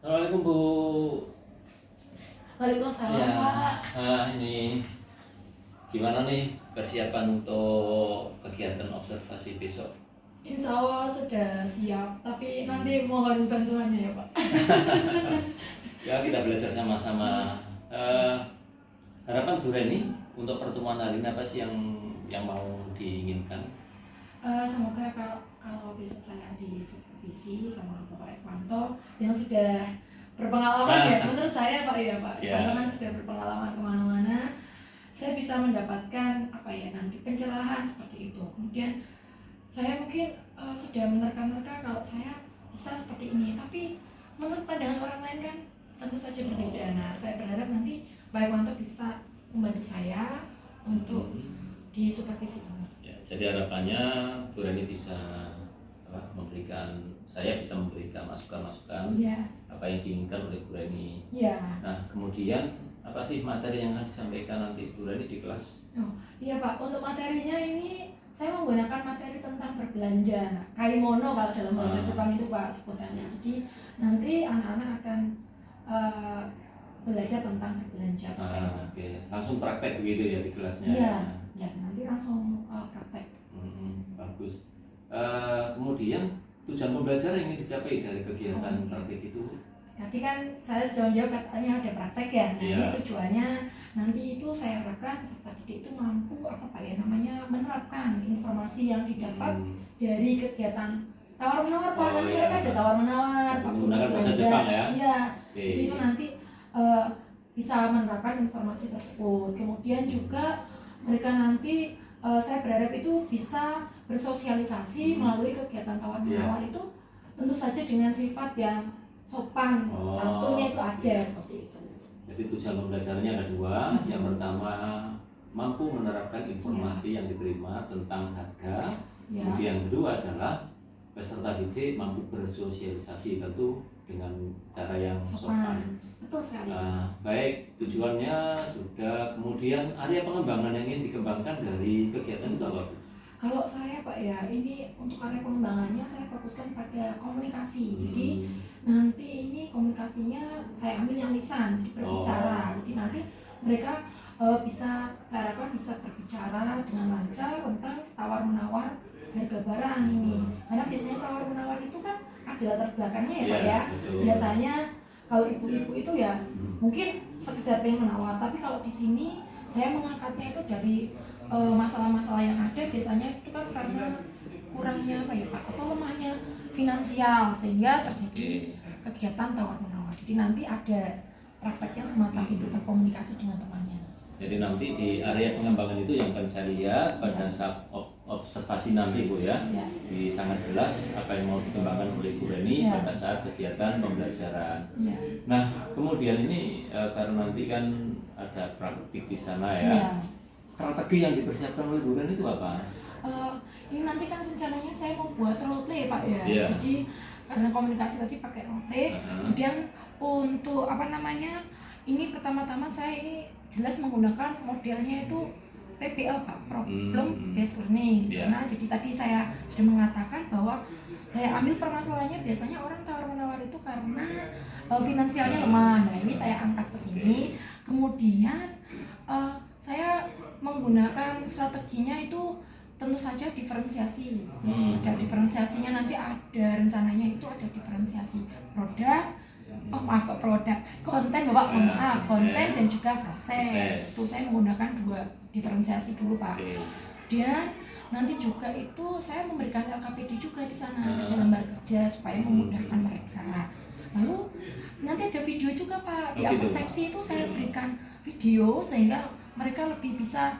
Assalamualaikum Bu. Waalaikumsalam Ya, Pak. ini gimana nih persiapan untuk kegiatan observasi besok? Insya Allah sudah siap, tapi nanti mohon bantuannya ya Pak. Ya, kita belajar sama-sama. Harapan Bu Reni untuk pertemuan hari ini apa sih yang mau diinginkan? Semoga kalau besok saya di supervisi sama Bapak Ekwanto yang sudah berpengalaman ya, menurut saya Pak ya Pak, Ekwanto kan sudah berpengalaman kemana-mana, saya bisa mendapatkan nanti pencerahan seperti itu. Kemudian saya mungkin sudah menerka-nerka kalau saya bisa seperti ini, tapi menurut pandangan orang lain kan tentu saja berbeda. Nah, saya berharap nanti Pak Ekwanto bisa membantu saya untuk di supervisi ini. Ya, jadi harapannya Bu Reni bisa saya bisa memberikan masukan-masukan apa yang diinginkan oleh Bu Reni. Nah, kemudian apa sih materi yang akan disampaikan nanti Bu Reni di kelas? Iya Pak, untuk materinya ini saya menggunakan materi tentang berbelanja, kaimono kalau dalam bahasa Jepang itu Pak sebutannya. Jadi nanti anak-anak akan belajar tentang berbelanja. Oke. Langsung praktek begitu ya di kelasnya? Iya, nanti langsung praktek. Bagus. Kemudian tujuan pembelajaran yang ingin dicapai dari kegiatan praktek itu? Tadi kan saya sudah menjawab katanya ada praktek ya. Nah, ini tujuannya nanti itu saya harapkan peserta didik itu mampu menerapkan informasi yang didapat dari kegiatan tawar menawar Pak. Nanti mereka ada tawar menawar, menggunakan bahasa Jepang ya? Iya. Jadi itu nanti bisa menerapkan informasi tersebut. Kemudian juga mereka nanti saya berharap itu bisa bersosialisasi melalui kegiatan tawar menawar itu tentu saja dengan sifat yang sopan, santunnya itu ada seperti itu. Jadi tujuan pembelajarannya ada dua. Yang pertama mampu menerapkan informasi yang diterima tentang harga. Kemudian yang kedua adalah peserta didik mampu bersosialisasi tentu dengan cara yang sopan. Betul sekali. Baik, tujuannya sudah. Kemudian area pengembangan yang ingin dikembangkan dari kegiatan itu apa? Kalau saya Pak ya, ini untuk area pengembangannya saya fokuskan pada komunikasi. Jadi nanti ini komunikasinya saya ambil yang lisan, jadi berbicara. Jadi nanti mereka saya harapkan bisa berbicara dengan lancar tentang tawar menawar harga barang ini. Karena biasanya tawar menawar itu kan ada latar belakangnya ya Pak ya. Biasanya kalau ibu-ibu itu ya mungkin sekedar pengen menawar, tapi kalau di sini saya mengangkatnya itu dari masalah-masalah yang ada. Biasanya itu kan karena kurangnya atau lemahnya finansial sehingga terjadi kegiatan tawar menawar. Jadi nanti ada prakteknya semacam itu, berkomunikasi dengan temannya. Jadi nanti di area pengembangan itu yang akan saya lihat pada saat observasi nanti Bu ya, sangat jelas apa yang mau dikembangkan oleh Bu Reni pada saat kegiatan pembelajaran. Nah, kemudian ini karena nanti kan ada praktik di sana ya. Strategi yang dipersiapkan oleh Bu Reni itu apa? Ini nanti kan rencananya saya mau buat role play Pak ya. Jadi karena komunikasi tadi pakai role play. Kemudian untuk ini pertama-tama saya ini jelas menggunakan modelnya itu PBL Pak, problem based learning. Karena jadi tadi saya sudah mengatakan bahwa saya ambil permasalahannya biasanya orang tawar menawar itu karena finansialnya lemah. Nah, ini saya angkat ke sini. Kemudian saya menggunakan strateginya itu tentu saja diferensiasi. Ada diferensiasinya, nanti ada rencananya itu ada diferensiasi produk. Konten Bapak, konten dan juga proses. Itu saya menggunakan dua diferensiasi dulu Pak. Dan nanti juga itu saya memberikan LKPD juga di sana, ada lembar kerja supaya memudahkan mereka. Lalu nanti ada video juga Pak, di persepsi itu saya berikan video sehingga mereka lebih bisa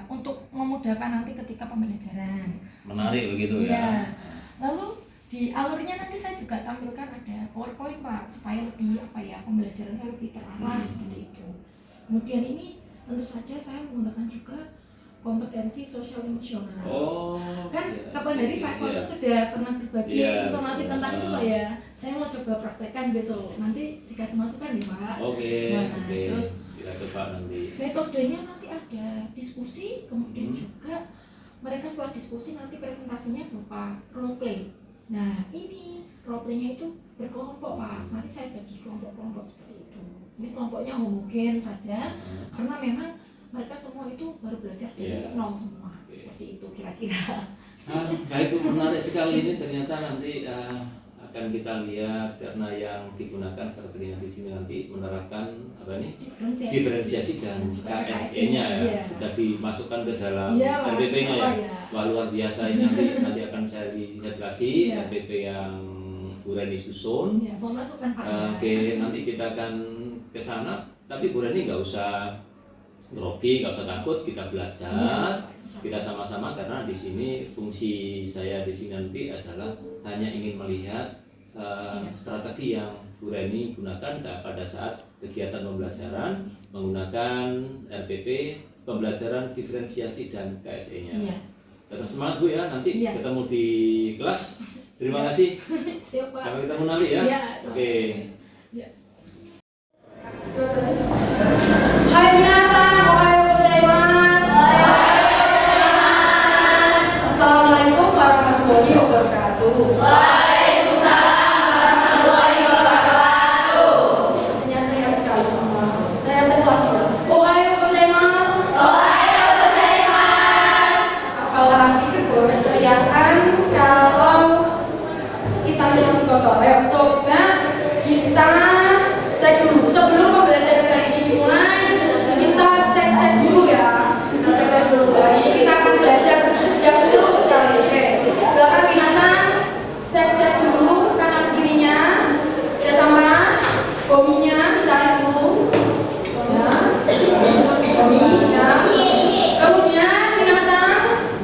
untuk memudahkan nanti ketika pembelajaran. Menarik begitu ya. Lalu di alurnya nanti saya juga tampilkan ada PowerPoint Pak, supaya lebih pembelajaran saya lebih terarah seperti itu. Kemudian ini tentu saja saya menggunakan juga kompetensi sosial emosional. Kapan dari Pak Ekwanto sudah pernah berbagi informasi tentang itu Pak ya. Saya mau coba praktekkan besok. Nanti dikasih masukan nih Pak. Terus kita coba nanti. Metodenya nanti ada diskusi, kemudian juga mereka setelah diskusi nanti presentasinya berupa role play. Nah, ini role play-nya itu berkelompok Pak. Nanti saya bagi kelompok-kelompok seperti itu. Ini kelompoknya homogen saja karena memang mereka semua itu baru belajar dari nol semua. Seperti itu kira-kira. Baik, menarik sekali ini. Ternyata nanti akan kita lihat karena yang digunakan strateginya di sini nanti menerapkan apa ini diferensiasi dan KSE-nya ya. Sudah dimasukkan ke dalam RPP-nya ya. Wah, luar biasa ini nanti akan saya lihat lagi RPP yang Bu Reni susun. Mau masukkan Pak. Oke, nanti kita akan ke sana. Tapi Bu Reni nggak usah grogi, nggak usah takut, kita belajar. Kita sama-sama karena di sini fungsi saya di sini nanti adalah hanya ingin melihat strategi yang Bu Reni gunakan pada saat kegiatan pembelajaran menggunakan RPP pembelajaran diferensiasi dan KSE-nya. Tetap semangat Bu ya, nanti ketemu di kelas. Terima kasih. Siap, Pak. Sampai ketemu nanti ya. Oke. Hai minasan, ohayo gozaimasu. Assalamualaikum warahmatullahi wabarakatuh. Waalaikumsalam warahmatullahi wabarakatuh. Sepertinya saya sekali sama. Saya tes lagi ya. Ohayo gozaimasu. Ohayo gozaimasu. Apalagi sebuah keceriaan kalau kita masih kotor. Ayo coba kita cek dulu sebelum pembelajaran hari ini dimulai. Kita cek dulu ya. Kita cek dulu. Hari ini kita akan belajar yang seru sekali. Oke, silakan minasan cek dulu kanan kirinya. Sudah sama bominya dicari dulu. Bominya. Kemudian minasan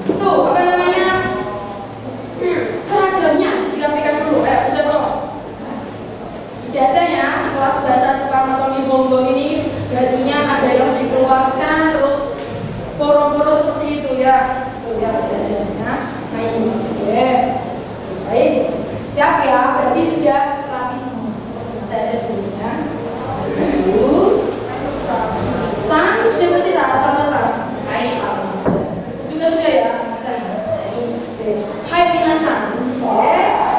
tuh apa namanya seragamnya dirapikan dulu. Sudah belum? Tidak ada ya di kelas bahasa Jepang atau Nihongo ini bajunya ada yang dikeluarkan terus poro-poro seperti itu ya. Tuh ya adanya. Nah ini baik, siap ya, berarti sudah rapi semua. Saya cek dulu ya. Dulu sang sudah bersih sang baik, sudah ya hai minasan.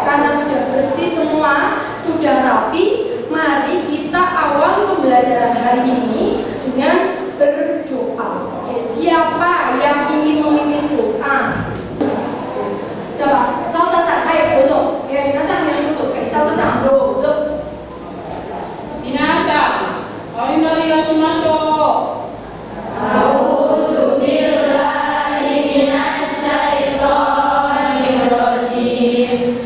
Karena sudah bersih semua, sudah rapi, mari kita awal pembelajaran hari ini dengan berdoa. Oke, siapa yang ingin memimpin doa? Siapa? Salsa-san, hai, dozo. Ya, minasan yang dozo. Oke, salsa-san, dozo. Minasan, orinori o shimashou. A'udzu billahi minasy syaithanir rajim.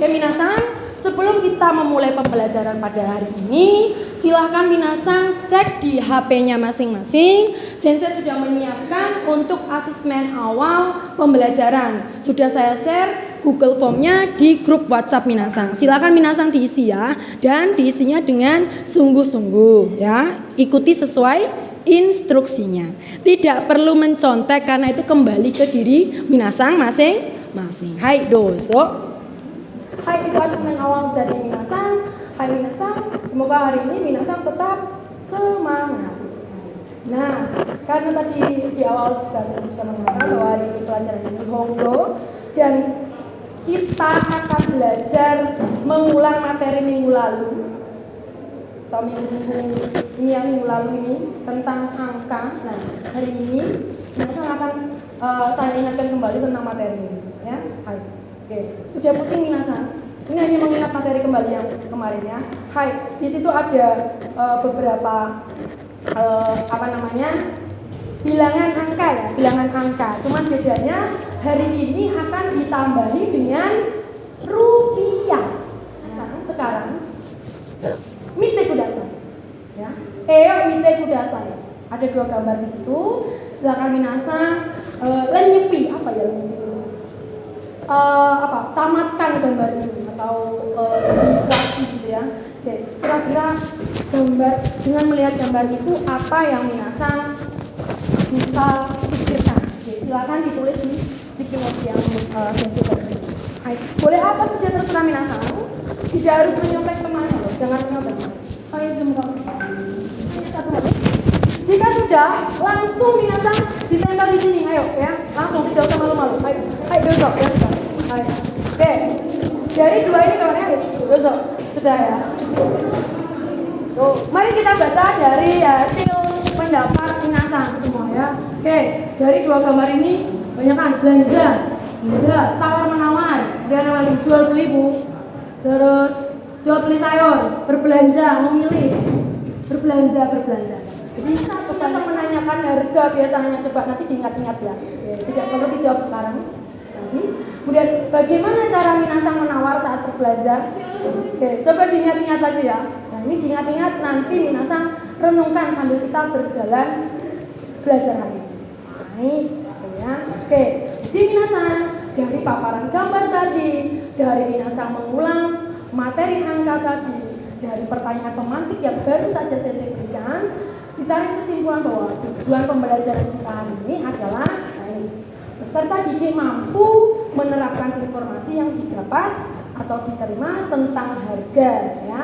Oke minasan, sebelum kita memulai pembelajaran pada hari ini, silahkan minasan cek di HP-nya masing-masing. Sensei sudah menyiapkan untuk asesmen awal pembelajaran. Sudah saya share Google Form-nya di grup WhatsApp minasan. Silahkan minasan diisi ya, dan diisinya dengan sungguh-sungguh ya. Ikuti sesuai instruksinya. Tidak perlu mencontek karena itu kembali ke diri minasan masing-masing. Hai dozo. Hai, itu asesmen awal dari minasan. Hai minasan, semoga hari ini minasan tetap semangat. Nah, karena tadi di awal juga saya sudah mengatakan bahwa hari ini pelajaran Nihongo dan kita akan belajar mengulang materi minggu lalu. Atau minggu ini yang minggu lalu ini tentang angka. Nah, hari ini minasan akan saya ingatkan kembali tentang materi ini ya. Hai. Oke, sudah pusing minasan? Ini hanya mengingat materi kembali yang kemarin ya. Hai, di situ ada beberapa bilangan angka ya, bilangan angka. Cuman bedanya hari ini akan ditambahi dengan rupiah. Nah, sekarang mite kudasai. Ya. Mite kudasai. Ada dua gambar di situ. Silakan minasan lenyepi apa ya lenyepi itu? Tamatkan gambar itu atau difraksi gitu ya. Oke, kira-kira gambar dengan melihat gambar itu apa yang minasan bisa pikirkan? Oke, silakan ditulis di sticky note yang sensi tadi. Boleh apa saja terserah minasan. Tidak harus menyontek kemana loh, jangan menyontek. Hai, zoom satu lagi. Jika sudah, langsung minasan ditempel di sini. Ayo, dari dua ini keluarnya besok sudah ya. Tuh, mari kita baca dari hasil pendapat minasan semua ya. Oke, dari dua gambar ini banyak kan belanja, tawar menawar, kemudian apa lagi jual beli Bu, terus jual beli sayur, berbelanja, memilih, berbelanja. Jadi kita menanyakan harga biasanya, coba nanti diingat-ingat ya. Tidak perlu dijawab sekarang. Kemudian bagaimana cara minasan menawar saat berbelanja? Oke, coba diingat-ingat lagi ya. Nah ini diingat-ingat nanti minasan renungkan sambil kita berjalan belajar hari ini. Nah, ini ya. Oke, jadi minasan dari paparan gambar tadi, dari minasan mengulang materi angka tadi, dari pertanyaan pemantik yang baru saja saya berikan, ditarik kesimpulan bahwa tujuan pembelajaran kita hari ini adalah peserta didik mampu menerapkan informasi yang didapat atau diterima tentang harga ya.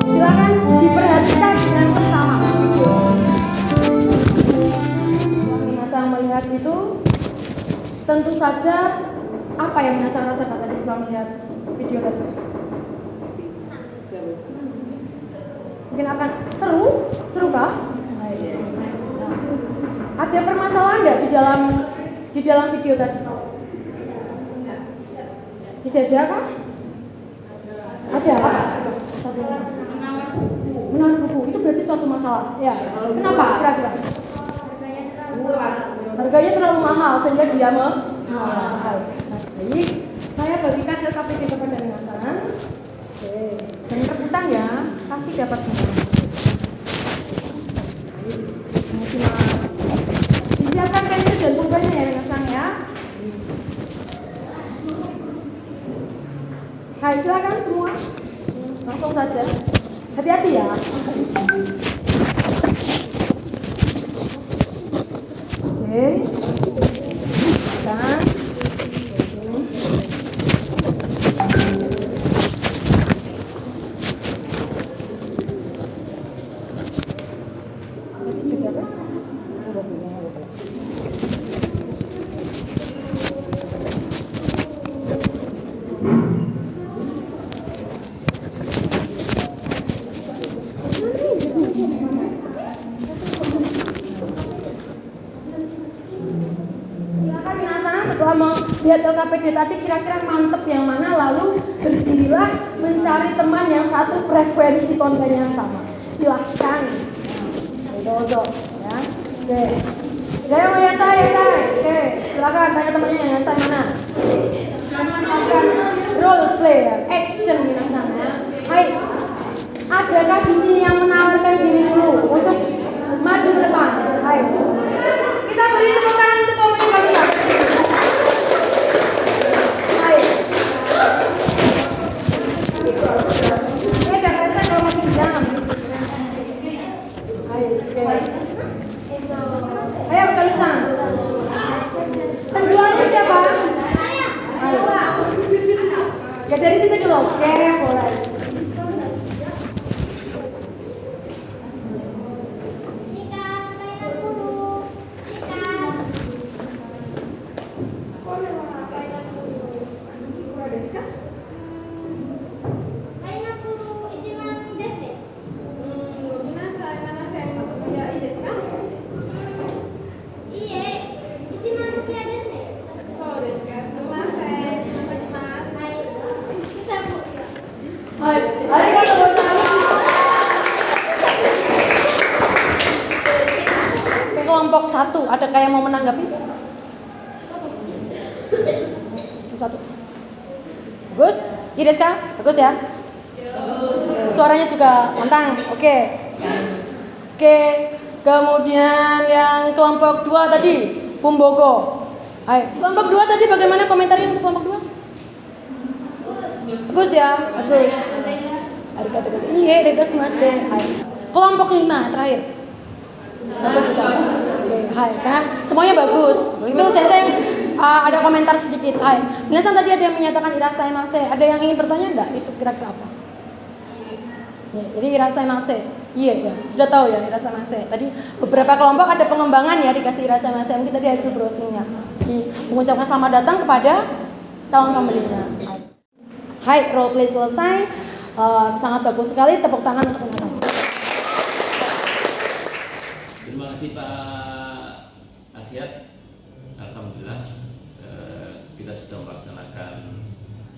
Silakan diperhatikan dengan seksama video. Saya melihat itu tentu saja apa yang saya rasakan tadi setelah melihat video tadi. Mungkin akan seru kah? Ada permasalahan nggak di dalam video tadi? Tidak ada kah? Ada. Menawar buku itu berarti suatu masalah. Ya. Kenapa? Kira-kira? Harganya terlalu mahal sehingga dia mahal. Jadi saya bagikan LKPD kepada minasan. Oke, jangan rebutan ya, pasti dapat semua. Disiapkan pensil dan pulpennya ya minasan ya. Hai, silakan semua. Langsung saja. Hati-hati ya. Oke. Dan lihat LKPD tadi kira-kira mantep yang mana, lalu berdirilah mencari teman yang satu frekuensi konten yang sama. Silahkan dozo ya. Oke, saya mau ya saya. Oke, silakan tanya temannya yang saya mana. Akan role play ya, action minasan ya. Hai, adakah di sini yang menawarkan diri dulu untuk maju ke depan? Hai, kita beri tepuk tangan untuk komunikasi. Ayo tulisan. Penjualnya siapa? Ayo. Ya dari situ dulu. Oke, boleh. Kelompok satu, ada kayak mau menanggapi? Satu. Bagus? Iya Deska? Bagus ya? Suaranya juga mentang. Oke. Kemudian yang kelompok 2 tadi, Pumboko. Hai. Kelompok 2 tadi bagaimana komentarnya untuk kelompok 2? Bagus ya? Bagus. Iya, bagus Mas deh. Hai. Kelompok 5 terakhir. Bagus juga. Hai, karena semuanya bagus. Itu saya ada komentar sedikit. Hai. Minasan tadi ada yang menyatakan irasaimase. Ada yang ingin bertanya enggak? Itu kira-kira apa? Ya, jadi irasaimase. Iya ya, sudah tahu ya irasaimase. Tadi beberapa kelompok ada pengembangan ya dikasih irasaimase. Mungkin tadi hasil browsingnya. Mengucapkan selamat datang kepada calon pembelinya. Hai. Hai, role play selesai. Sangat bagus sekali, tepuk tangan untuk Mas. Terima kasih Pak Afiat. Alhamdulillah kita sudah melaksanakan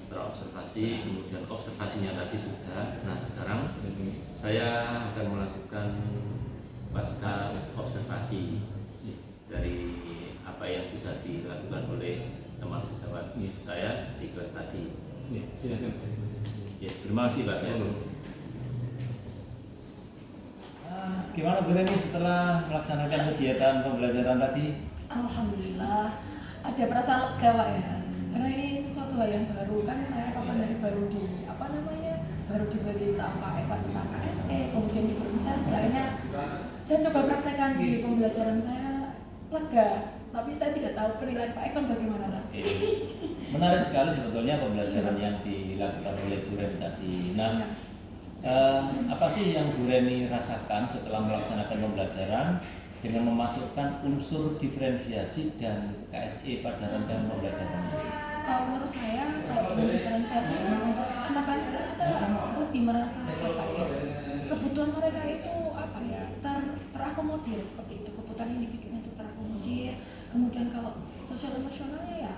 terobservasi, kemudian observasinya tadi sudah. Nah sekarang saya akan melakukan pasca observasi dari apa yang sudah dilakukan oleh teman sejawat saya di kelas tadi. Silakan. Ya, terima kasih Pak. Ya. Gimana Bu Reni setelah melaksanakan kegiatan pembelajaran tadi? Alhamdulillah ada perasaan lega Pak ya, karena ini sesuatu hal yang baru kan. Saya kapan dari baru diberi tahu Pak tentang KSE, kemudian diferensiasi, akhirnya saya coba praktekkan di pembelajaran. Saya lega, tapi saya tidak tahu penilaian Pak Ekon bagaimana nanti. Menarik sekali sebetulnya pembelajaran yang dilakukan oleh Bu Reni tadi. Nah, apa sih yang Bu Reni rasakan setelah melaksanakan pembelajaran dengan memasukkan unsur diferensiasi dan KSE pada rangkaian pembelajaran? Kalau menurut saya, kalau pembelajaran saya sih, anak-anak ternyata lebih merasa apa ya, kebutuhan mereka itu apa ya, terakomodir seperti itu. Kebutuhan individunya itu terakomodir. Kemudian kalau sosial emosionalnya ya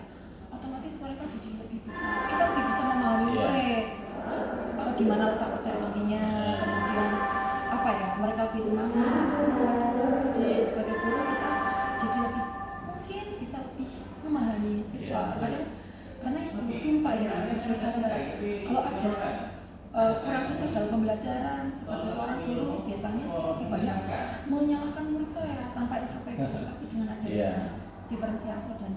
otomatis mereka jadi kita lebih bisa memahami mereka, di mana letak percaya dirinya, kemudian apa ya, mereka lebih semangat. Jadi sebagai guru kita jadi lebih mungkin bisa lebih memahami siswa. Karena yang penting Pak ya, kalau ada kurang sukses dalam pembelajaran sebagai seorang guru, biasanya sih lebih banyak menyalahkan murid saya tanpa introspeksi. Tapi dengan adanya diferensiasi dan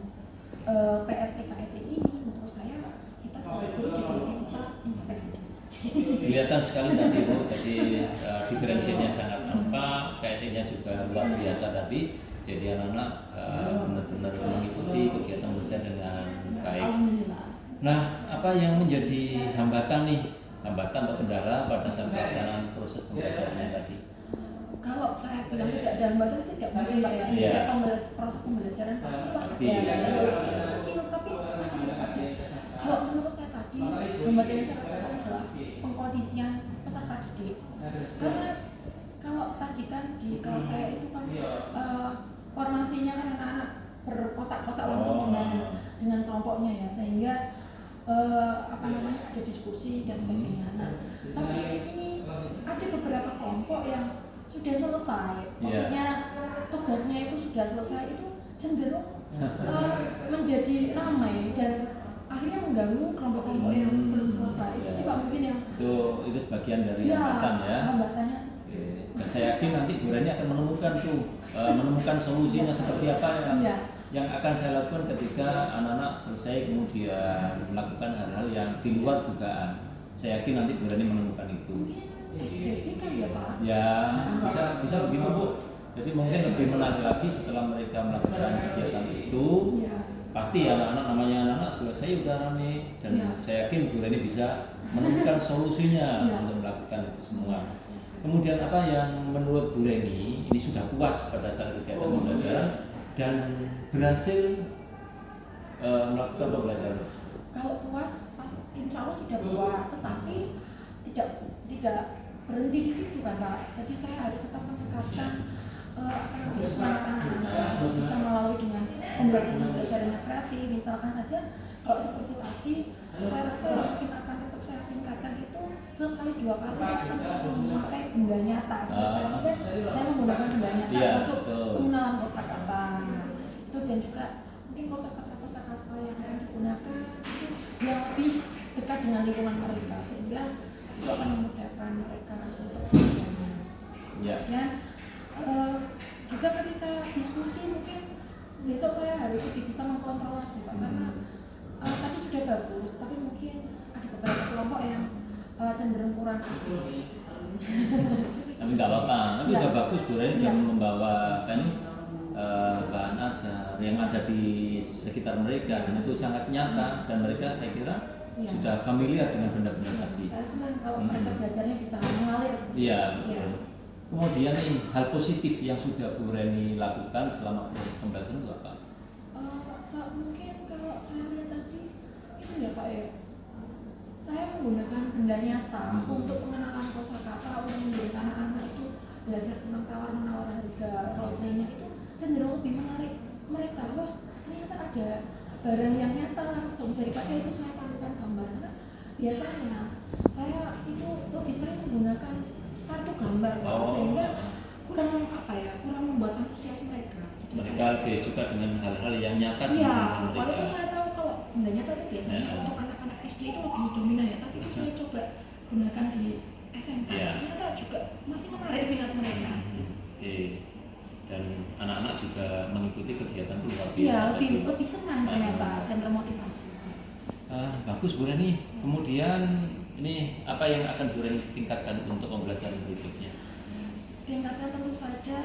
PSE KSE ini, menurut saya kita sebagai guru jadi lebih bisa introspeksi. Kelihatan sekali tadi Bu, jadi diferensinya sangat nampak, KSE-nya juga luar biasa tadi. Jadi anak-anak benar-benar mengikuti kegiatan belajar dengan baik. Nah, apa yang menjadi hambatan atau kendala pada saat pelaksanaan proses pembelajarannya tadi? Kalau saya bilang tidak ada hambatan, tidak mungkin Pak ya. Setiap proses pembelajaran pasti ada kecil, tapi masih ada. Kalau menurut saya tadi, hambatan yang saya rasakan adalah pengkondisian peserta didik. Karena kalau tadi kan di kelas saya itu kan formasinya kan anak-anak berkotak-kotak langsung dengan kelompoknya ya, sehingga ada diskusi dan sebagainya. Nah, tapi ini ada beberapa kelompok yang sudah selesai, maksudnya tugasnya itu sudah selesai, itu cenderung menjadi ramai dan akhirnya mengganggu kelompok-kelompok yang belum selesai. Itu sih Pak mungkin yang itu sebagian dari hambatan ya. Hambatannya. Dan saya yakin nanti Bu Reni akan menemukan solusinya seperti apa yang akan saya lakukan ketika anak-anak selesai kemudian melakukan hal-hal yang di luar dugaan. Saya yakin nanti Bu Reni menemukan itu. Mungkin kan ya Pak? Ya bisa begitu Bu. Jadi mungkin lebih menarik lagi setelah mereka melakukan kegiatan itu. Pasti anak-anak namanya anak-anak selesai udah rame dan saya yakin Bu Reni bisa menemukan solusinya untuk melakukan itu semua. Kemudian apa yang menurut Bu Reni ini sudah puas pada saat kegiatan pembelajaran dan berhasil melakukan pembelajaran? Kalau puas, insya Allah sudah puas, tetapi tidak berhenti di situ kan Pak. Jadi saya harus tetap meningkatkan semangat anak-anak untuk bisa melalui dengan pembelajaran yang kreatif. Misalkan saja kalau seperti tadi, saya rasa mungkin akan tetap saya tingkatkan itu sekali 2 kali saya akan memakai benda nyata. Seperti tadi kan saya menggunakan benda nyata untuk pengenalan kosakata. Itu dan juga mungkin kosakata yang akan digunakan itu yang lebih dekat dengan lingkungan mereka, sehingga itu akan memudahkan mereka untuk belajarnya. Dan juga ketika diskusi mungkin besok saya harus lebih bisa mengkontrol lagi Pak, karena tadi sudah bagus, tapi mungkin ada beberapa kelompok yang cenderung kurang aktif. Tapi nggak apa-apa, tapi udah bagus Bu Reni dan membawa bahan ajar yang ada di sekitar mereka dan itu sangat nyata dan mereka saya kira sudah familiar dengan benda-benda tadi. Saya senang kalau mereka belajarnya bisa mengalir seperti itu. Iya, betul. Kemudian hal positif yang sudah Bu Reni lakukan selama proses pembelajaran itu apa? Mungkin kalau saya lihat tadi itu ya Pak ya, saya menggunakan benda nyata untuk pengenalan kosakata, untuk membuat anak-anak itu belajar tentang tawar-menawar harga. Kalau lainnya itu cenderung lebih menarik mereka. Wah, ternyata ada barang yang nyata langsung daripada itu saya tampilkan gambar. Karena biasanya saya itu lebih sering menggunakan kartu gambar, Pak, sehingga kurang kurang membuat antusias mereka. Jadi Mereka lebih suka dengan hal-hal yang nyata di iya, lingkungan mereka. walaupun saya tahu kalau benda nyata itu biasanya untuk anak-anak SD itu lebih dominan ya, tapi itu saya coba gunakan di SMK. Ternyata juga masih menarik minat mereka. Oke. Dan anak-anak juga mengikuti kegiatan itu luar biasa. Iya, lebih senang ternyata dan termotivasi. Bagus Bu Reni. Kemudian ini apa yang akan Bu Reni tingkatkan untuk pembelajaran berikutnya? Tingkatkan tentu saja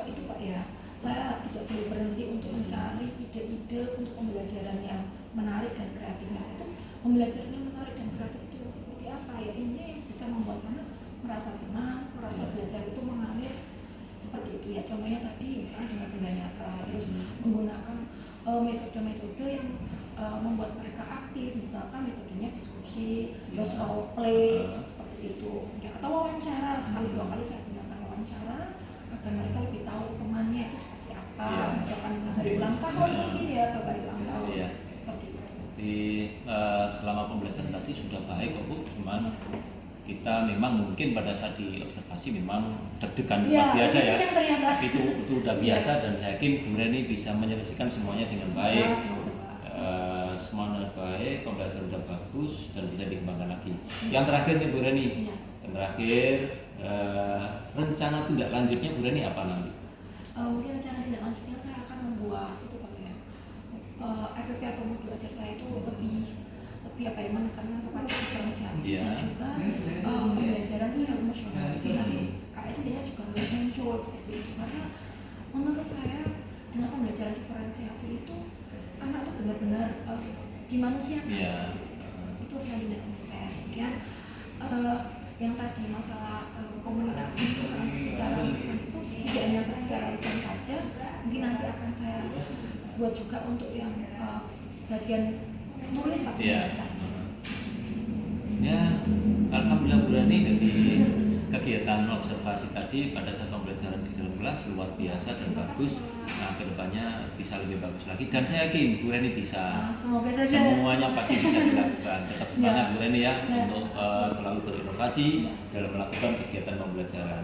itu Pak ya. Saya tidak boleh berhenti untuk mencari ide-ide untuk pembelajaran yang menarik dan kreatif. Nah, itu pembelajaran yang menarik dan kreatif itu seperti apa ya? Ini yang bisa membuat anak merasa senang, merasa belajar itu mengalir seperti itu ya. Contohnya tadi misalnya dengan benda nyata, terus menggunakan metode-metode yang membuat mereka aktif, misalkan metodenya diskusi, terus role play seperti itu. Ya, atau wawancara, sekali dua kali saya gunakan wawancara agar mereka lebih tahu temannya itu seperti apa. Misalkan hari ulang tahun mungkin ya, atau hari ulang tahun seperti itu. Di selama pembelajaran tadi sudah baik kok Bu, cuman kita memang mungkin pada saat di observasi memang deg-degan pasti aja ya. Itu udah biasa dan saya yakin Bu Reni bisa menyelesaikan semuanya dengan baik. Semuanya baik, pembelajaran sudah bagus dan bisa dikembangkan lagi. Yang terakhir nih Bu Reni, yang terakhir rencana tindak lanjutnya Bu Reni apa nanti? Mungkin rencana tindak lanjutnya saya akan membuat itu Pak ya. RPP atau modul ajar saya itu lebih menekankan kepada diferensiasi dan juga pembelajaran itu yang emosional. Jadi nanti KSD-nya juga harus muncul seperti itu. Karena menurut saya dengan pembelajaran diferensiasi itu anak itu benar-benar dimanusiakan. Itu yang tidak menurut saya. Kemudian yang tadi masalah komunikasi, misalnya bicara lisan itu tidak hanya bicara lisan saja, mungkin nanti akan saya buat juga untuk yang bagian tulis atau membaca. Ya, alhamdulillah Bu Reni dari kegiatan observasi tadi pada saat pembelajaran di dalam kelas luar biasa dan bagus. Nah, kedepannya bisa lebih bagus lagi dan saya yakin Bu Reni bisa. Semoga saja. Semuanya pasti bisa dilakukan. Tetap semangat Bu Reni ya untuk selalu berinovasi dalam melakukan kegiatan pembelajaran.